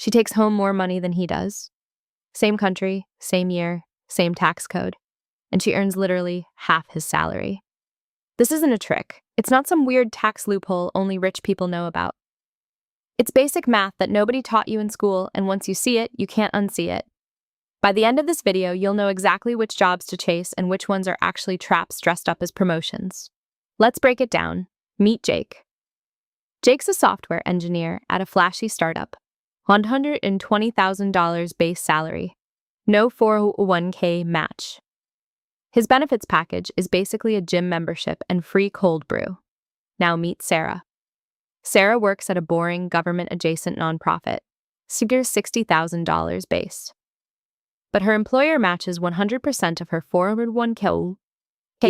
She takes home more money than he does. Same country, same year, same tax code, and she earns literally half his salary. This isn't a trick. It's not some weird tax loophole only rich people know about. It's basic math that nobody taught you in school, and once you see it, you can't unsee it. By the end of this video, you'll know exactly which jobs to chase and which ones are actually traps dressed up as promotions. Let's break it down. Meet Jake. Jake's a software engineer at a flashy startup. $120,000 base salary. No 401k match. His benefits package is basically a gym membership and free cold brew. Now meet Sarah. Sarah works at a boring government-adjacent nonprofit. Figures $60,000 base. But her employer matches 100% of her 401k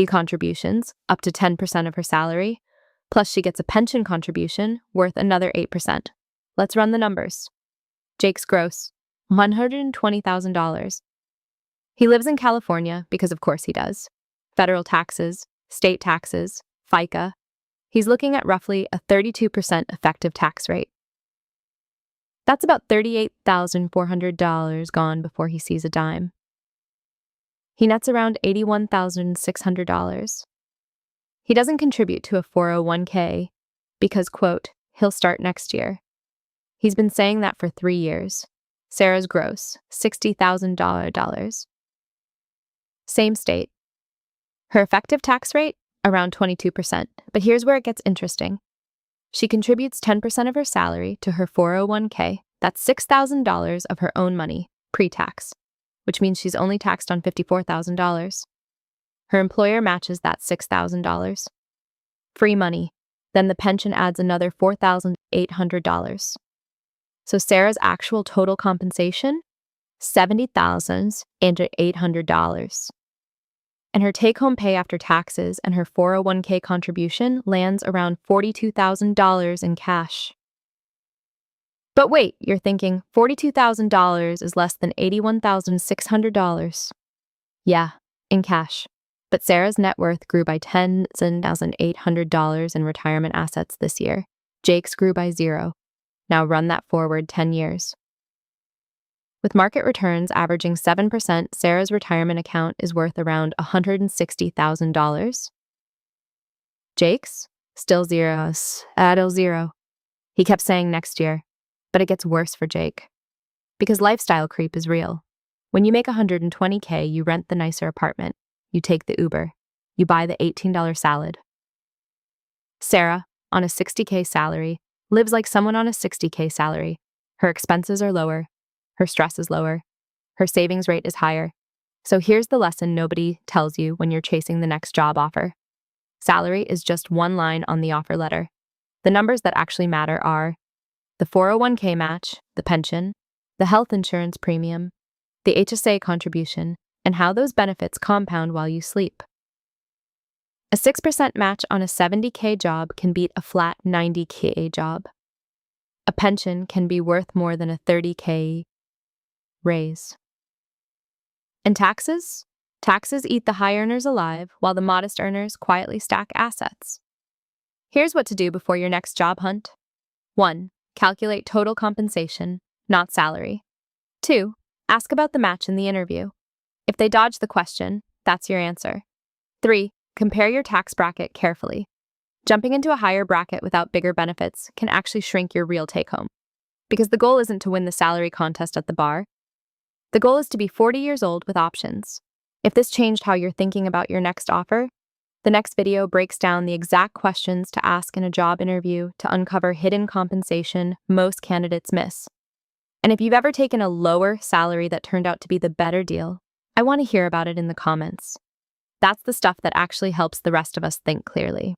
contributions, up to 10% of her salary, plus she gets a pension contribution worth another 8%. Let's run the numbers. Jake's gross, $120,000. He lives in California because of course he does. Federal taxes, state taxes, FICA. He's looking at roughly a 32% effective tax rate. That's about $38,400 gone before he sees a dime. He nets around $81,600. He doesn't contribute to a 401k because, quote, he'll start next year. He's been saying that for 3 years. Sarah's gross, $60,000. Same state. Her effective tax rate, around 22%. But here's where it gets interesting. She contributes 10% of her salary to her 401k. That's $6,000 of her own money, pre-tax, which means she's only taxed on $54,000. Her employer matches that $6,000. Free money. Then the pension adds another $4,800. So Sarah's actual total compensation, $70,800. And her take-home pay after taxes and her 401k contribution lands around $42,000 in cash. But wait, you're thinking, $42,000 is less than $81,600. Yeah, in cash. But Sarah's net worth grew by $10,800 in retirement assets this year. Jake's grew by 0. Now run that forward 10 years. With market returns averaging 7%, Sarah's retirement account is worth around $160,000. Jake's? Still zeros. Still 0. He kept saying next year, but it gets worse for Jake. Because lifestyle creep is real. When you make $120K, you rent the nicer apartment. You take the Uber. You buy the $18 salad. Sarah, on a $60K salary, lives like someone on a $60K salary. Her expenses are lower. Her stress is lower. Her savings rate is higher. So here's the lesson nobody tells you when you're chasing the next job offer. Salary is just one line on the offer letter. The numbers that actually matter are the 401k match, the pension, the health insurance premium, the HSA contribution, and how those benefits compound while you sleep. A 6% match on a 70K job can beat a flat 90K job. A pension can be worth more than a 30K raise. And taxes? Taxes eat the high earners alive while the modest earners quietly stack assets. Here's what to do before your next job hunt. 1. Calculate total compensation, not salary. 2. Ask about the match in the interview. If they dodge the question, that's your answer. 3. Compare your tax bracket carefully. Jumping into a higher bracket without bigger benefits can actually shrink your real take-home. Because the goal isn't to win the salary contest at the bar. The goal is to be 40 years old with options. If this changed how you're thinking about your next offer, the next video breaks down the exact questions to ask in a job interview to uncover hidden compensation most candidates miss. And if you've ever taken a lower salary that turned out to be the better deal, I want to hear about it in the comments. That's the stuff that actually helps the rest of us think clearly.